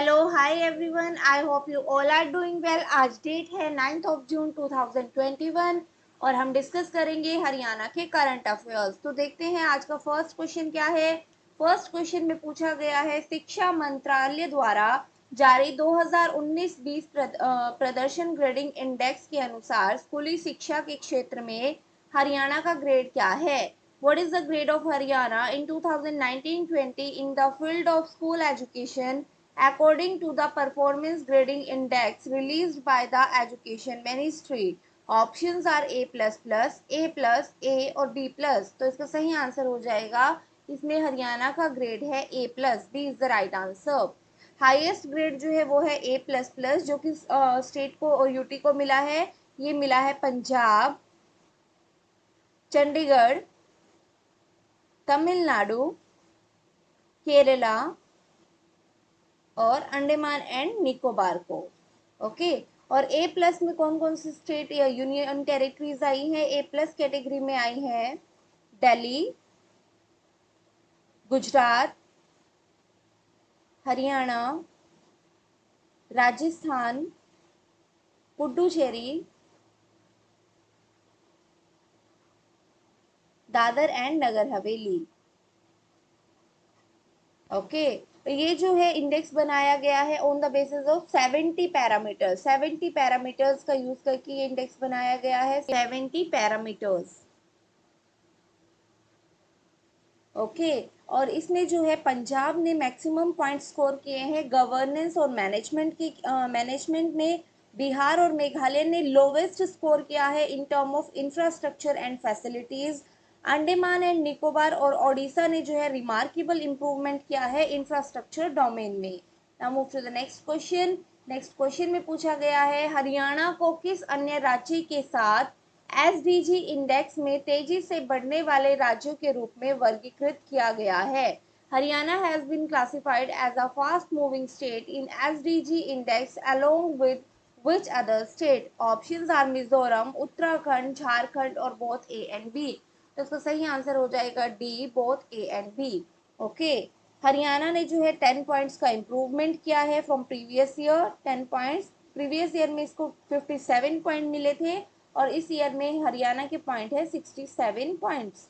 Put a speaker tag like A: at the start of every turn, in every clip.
A: Hello hi everyone, I hope you all are doing well. आज date है 9 जून 2021 और हम डिस्कस करेंगे हरियाणा के करंट अफेयर्स। तो देखते हैं आज का फर्स्ट क्वेश्चन क्या है। फर्स्ट क्वेश्चन में पूछा गया है, शिक्षा मंत्रालय द्वारा जारी 2019-20 प्रदर्शन ग्रेडिंग इंडेक्स के अनुसार स्कूली शिक्षा के क्षेत्र में हरियाणा का ग्रेड क्या है। What is the grade of Haryana in 2019-20 in the field of school education according to the performance grading index released by the education ministry? Options are A++, A+, A और B+। तो इसका सही answer हो जाएगा, इसमें हरियाणा का grade है A+। B is the right answer. Highest grade जो है वो है A++, जो कि स्टेट को और यूटी को मिला है। ये मिला है पंजाब, चंडीगढ़, तमिलनाडु, केरला और अंडमान एंड निकोबार को। ओके, और ए प्लस में कौन कौन सी स्टेट या यूनियन टेरिटरीज आई हैं? ए प्लस कैटेगरी में आई हैं दिल्ली, गुजरात, हरियाणा, राजस्थान, पुडुचेरी, दादर एंड नगर हवेली। ओके, तो ये जो है इंडेक्स बनाया गया है on the basis of 70 parameters. 70 parameters का यूज करके ये इंडेक्स बनाया गया है, 70 पैरामीटर्स। ओके, और इसमें जो है पंजाब ने मैक्सिमम पॉइंट स्कोर किए हैं गवर्नेंस और मैनेजमेंट में। बिहार और मेघालय ने लोवेस्ट स्कोर किया है in term of infrastructure and facilities. Andaman and Nicobar और ओडिशा ने जो है रिमार्केबल इंप्रूवमेंट किया है इंफ्रास्ट्रक्चर डोमेन में। Now move to the next question. Next question में पूछा गया है, हरियाणा को किस अन्य राज्य के साथ एसडीजी इंडेक्स में तेजी से बढ़ने वाले राज्यों के रूप में वर्गीकृत किया गया है? Haryana has been classified as a fast moving state in SDG index along with which other state? Options are Mizoram, Uttarakhand, Jharkhand और बोथ ए एंड बी। तो इसका सही आंसर हो जाएगा D, both A and B. Okay, Haryana ने जो है 10 पॉइंट्स का इम्प्रूवमेंट किया है from previous year. 10 points, previous year में इसको 57 पॉइंट मिले थे और इस ईयर में हरियाणा के पॉइंट है 67 points.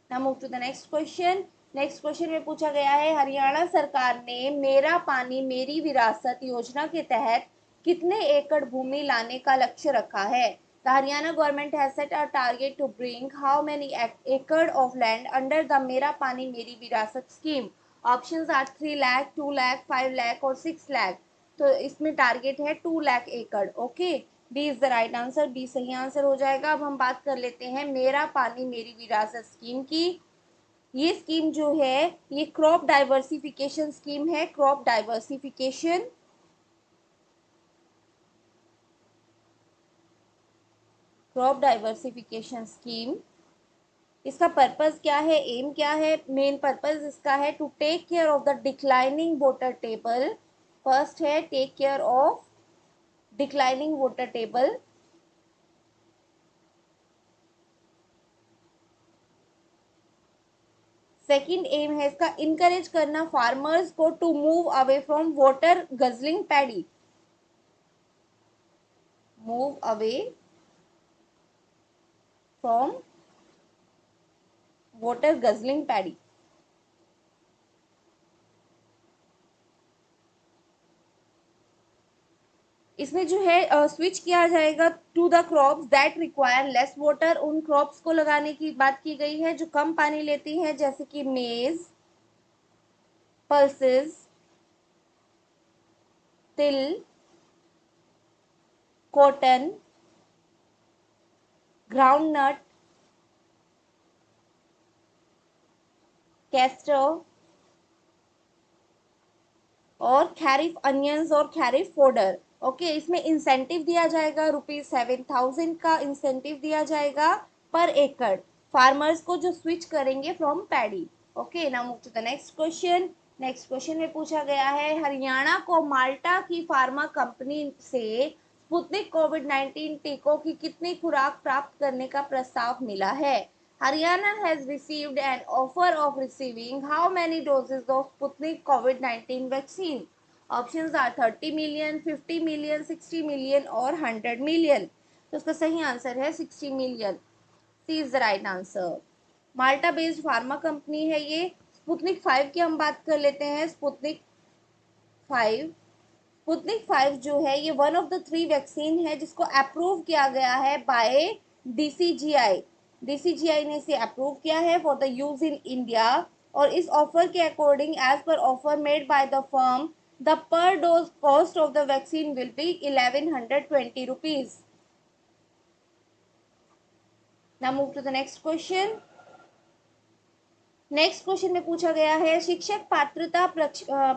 A: Now move to the next question. Next question में पूछा गया है, हरियाणा सरकार ने मेरा पानी मेरी विरासत योजना के तहत कितने एकड़ भूमि लाने का लक्ष्य रखा है? The Haryana government has set a target to bring how many acre of land under the Mera Pani Meri Virasat scheme? Options are 3 lakh, 2 lakh, 5 lakh और 6 लाख। तो इसमें टारगेट है 2 लाख एकड़। Okay, B is the right answer. B सही आंसर हो जाएगा। अब हम बात कर लेते हैं मेरा पानी मेरी विरासत स्कीम की। ये स्कीम जो है ये क्रॉप डाइवर्सिफिकेशन स्कीम है। Crop diversification, crop diversification scheme. इसका पर्पस क्या है, एम क्या है? मेन पर्पस इसका है to take care of the declining water table. First है take care of declining water table. Second aim है इसका इनकरेज करना फार्मर्स को to move away from water guzzling paddy. Move away from water guzzling paddy. इसमें जो है switch किया जाएगा to the crops that require less water. उन क्रॉप्स को लगाने की बात की गई है जो कम पानी लेती हैं, जैसे कि मेज, पल्सेस, तिल, कॉटन, ग्राउंडनट, कैस्टर और खैरिफ अनियंस और खैरिफ फोडर। ओके, इसमें इंसेंटिव दिया जाएगा, ₹7,000 का इंसेंटिव दिया जाएगा पर एकड़ फार्मर्स को जो स्विच करेंगे from paddy. Okay, now move to the next question. Next question में पूछा गया है, हरियाणा को माल्टा की फार्मा कंपनी से स्पुतनिक कोविड-19 टीकों की कितनी खुराक प्राप्त करने का प्रस्ताव मिला है? Haryana has received an offer of receiving how many doses of Sputnik COVID-19 vaccine? Options are 30 million, 50 million, 60 million और 100 मिलियन। तो उसका सही आंसर है 60 million. C is the right answer. Malta based pharma company है ये। Sputnik 5 की हम बात कर लेते हैं। स्पुतनिक 5, स्पुतनिक 5 जो है ये वन ऑफ द 3 वैक्सीन है जिसको अप्रूव किया गया है बाय डीसीजीआई। डीसीजीआई ने इसे अप्रूव किया है for the use in India. और इस ऑफर के according as per offer made by the firm, the per dose cost of the vaccine will be 1120 rupees. Now move to the next question. Next question में पूछा गया है शिक्षक पात्रता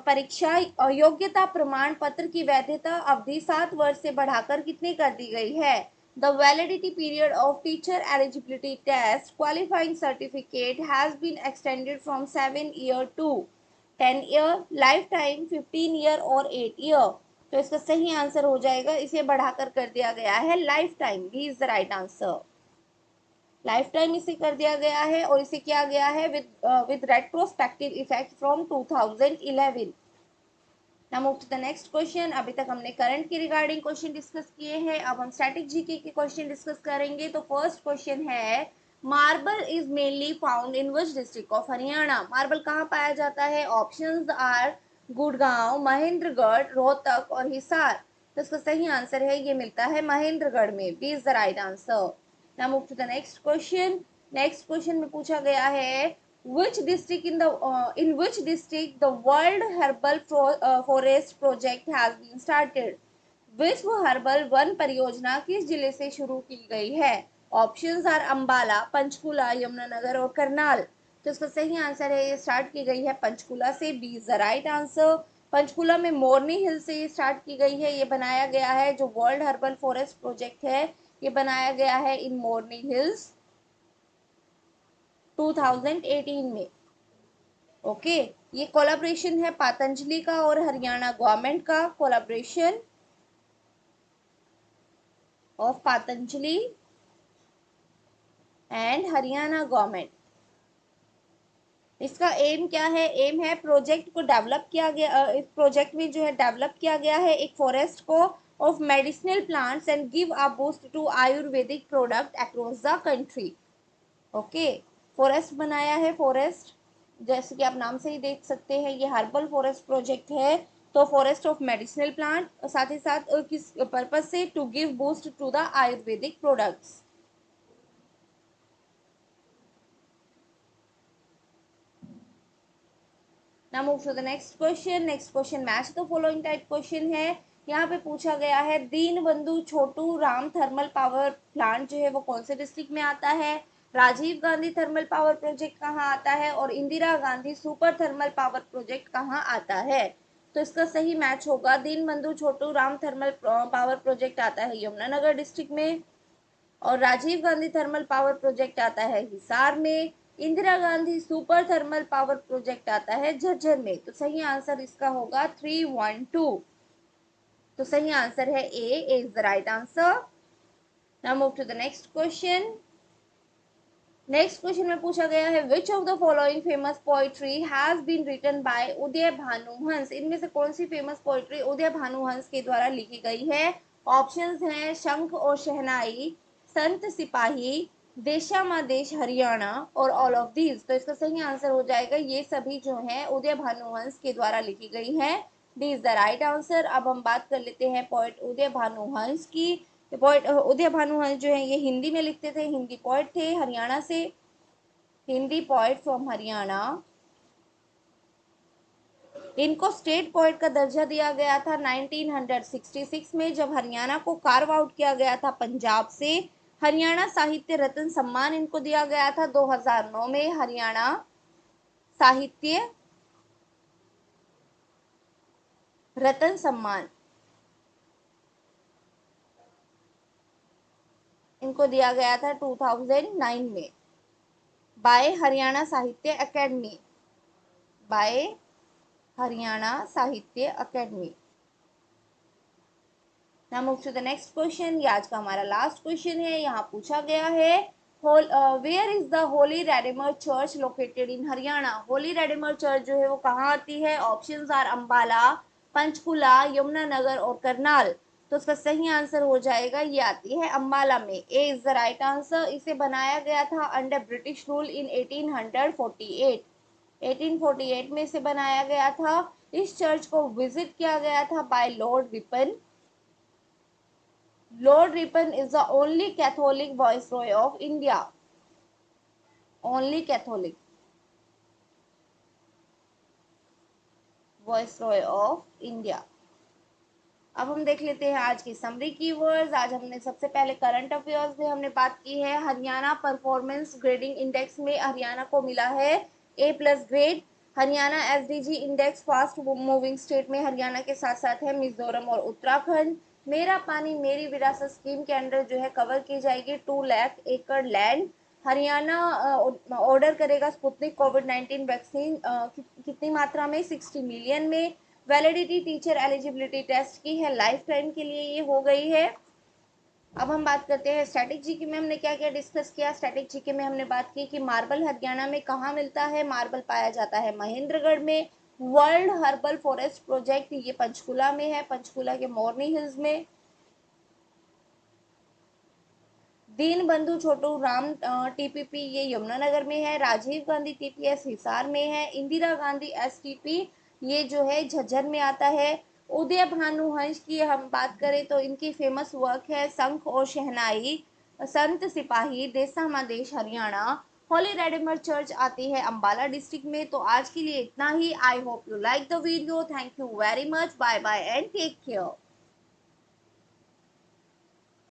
A: परीक्षा योग्यता प्रमाण पत्र की वैधता अवधि 7 वर्ष से बढ़ाकर कितनी कर दी गई है। The validity period of teacher eligibility test qualifying certificate has been extended from 7 year to 10 year, life time, 15 year और 8 ईयर। तो इसका सही आंसर हो जाएगा, इसे बढ़ाकर कर दिया गया है life time. B is the right answer. Life time इसे कर दिया गया है और इसे किया गया है with retrospective effect from 2011। Now move to the next question. अभी तक हमने करंट के रिगार्डिंग क्वेश्चन डिस्कस किए हैं, अब हम स्टैटिक जीके के क्वेश्चन डिस्कस करेंगे। तो फर्स्ट क्वेश्चन है marble is mainly found in which district of Haryana. Marble कहाँ पाया जाता है। ऑप्शंस आर गुड़गांव, महेंद्रगढ़, रोहतक और हिसार। तो इसका सही आंसर है ये मिलता है महेंद्रगढ़ में। B is the right answer. Now move to the next question. Next question में पूछा गया है which district in which district the world herbal forest project has been started। विश्व हर्बल वन परियोजना किस जिले से शुरू की गई है। ऑप्शंस आर अंबाला, पंचकुला, यमुनानगर और करनाल। तो इसका सही आंसर है ये स्टार्ट की गई है पंचकुला से। B is the right answer. Panchkula में मोरनी हिल से ये स्टार्ट की गई है। ये बनाया गया है जो वर्ल्ड हर्बल फॉरेस्ट प्रोजेक्ट है ये बनाया गया है इन मोरनी हिल्स 2018 में। ओके ये कोलैबोरेशन है पतंजलि का और हरियाणा गवर्नमेंट का। Collaboration of Patanjali and Haryana government. इसका एम क्या है। एम है प्रोजेक्ट को डेवलप किया गया, इस प्रोजेक्ट में जो है डेवलप किया गया है एक फॉरेस्ट को of medicinal plants and give a boost to Ayurvedic product across the country. Okay forest बनाया है। फॉरेस्ट जैसे कि आप नाम से ही देख सकते हैं ये हर्बल फॉरेस्ट प्रोजेक्ट है। तो फॉरेस्ट ऑफ मेडिसिनल प्लांट, साथ ही साथ किस पर्पज से, to give boost to the Ayurvedic products. Now move to the next question. Next question match the following type question है। यहाँ पे पूछा गया है Deenbandhu Chhotu Ram thermal power plant जो है वो कौन से डिस्ट्रिक्ट में आता है। Rajiv Gandhi thermal power project कहाँ आता है और Indira Gandhi super thermal power project कहाँ आता है। तो इसका सही मैच होगा Deenbandhu Chhotu Ram thermal power project आता है यमुनानगर डिस्ट्रिक्ट में और Rajiv Gandhi thermal power project आता है हिसार में। Indira Gandhi super thermal power project आता है झज्जर में। तो सही आंसर इसका होगा 312। तो सही आंसर है A is the right answer. Now move to the next question. Next question में पूछा गया है which of the following famous poetry has been written by Uday Bhanuhans. इनमें से कौन सी फेमस पोइट्री उदय भानुहंस के द्वारा लिखी गई है। ऑप्शंस हैं शंख और शहनाई, संत सिपाही, देशा माँ देश हरियाणा और ऑल ऑफ दीज। तो इसका सही आंसर हो जाएगा ये सभी जो हैं उदय भानुहंस के द्वारा लिखी गई हैं। D is the right answer. अब हम बात कर लेते हैं पोएट उदय भानुहंस की। पोएट उदय भानुहंस जो है ये हिंदी में लिखते थे, हिंदी पोएट थे हरियाणा से, हिंदी पोएट फ्रॉम हरियाणा। इनको स्टेट पोएट का दर्जा दिया गया था 1966 में जब हरियाणा को कार्व आउट किया गया था पंजाब से। हरियाणा साहित्य रत्न सम्मान इनको दिया गया था 2009 में। हरियाणा साहित्य रत्न सम्मान इनको दिया गया था 2009 में bye Haryana Sahitya academy, by Haryana Sahitya academy. Now move to the next question. ये आज का हमारा लास्ट क्वेश्चन है। यहाँ पूछा गया है where is the Holy Redeemer Church located in Haryana. Holy Redeemer Church जो है वो कहाँ आती है। ऑप्शंस आर अंबाला, पंचकुला, यमुनानगर और करनाल। तो इसका सही आंसर हो जाएगा, ये आती है अम्बाला में। ए इज द राइट आंसर। इसे बनाया गया था अंडर ब्रिटिश रूल इन 1848। 1848 में इसे बनाया गया था। इस चर्च को विजिट किया गया था by Lord Ripon. Lord Ripon is the only Catholic viceroy of India. Only Catholic viceroy of India. अब हम देख लेते हैं आज की समरी कीवर्ड्स। आज हमने सबसे पहले करंट अफेयर्स में हमने बात की है। हरियाणा परफॉर्मेंस ग्रेडिंग इंडेक्स में हरियाणा को मिला है A+ grade. Haryana SDG index fast moving state में हरियाणा के साथ साथ है मिजोरम और उत्तराखंड। मेरा पानी मेरी विरासत स्कीम के अंडर जो है कवर की जाएगी 2 लाख एकड़ लैंड। हरियाणा ऑर्डर करेगा स्पुतनिक कोविड-19 वैक्सीन कितनी मात्रा में? 60 मिलियन में। वैलिडिटी टीचर एलिजिबिलिटी टेस्ट की है लाइफ टाइम के लिए, ये हो गई है। अब हम बात करते हैं स्टैटिक जीके में हमने क्या क्या डिस्कस किया। स्टैटिक जीके में हमने बात की कि मार्बल हरियाणा में कहाँ मिलता है? मार्बल पाया जाता है महेंद्रगढ़ में। वर्ल्ड हर्बल फॉरेस्ट प्रोजेक्ट ये पंचकुला में है, पंचकुला के मोरनी हिल्स में। दीन बंधु छोटू राम TPP ये यमुनानगर में है। राजीव गांधी TPS हिसार में है। इंदिरा गांधी STP ये जो है झज्जर में आता है। उदय भानु हंस की हम बात करें तो इनकी फेमस वर्क है शंख और शहनाई, संत सिपाही, देसा माँ देश हरियाणा। होली रेडिमर चर्च आती है अंबाला डिस्ट्रिक्ट में। तो आज के लिए इतना ही। I hope you like the video. Thank you very much. Bye bye and take care.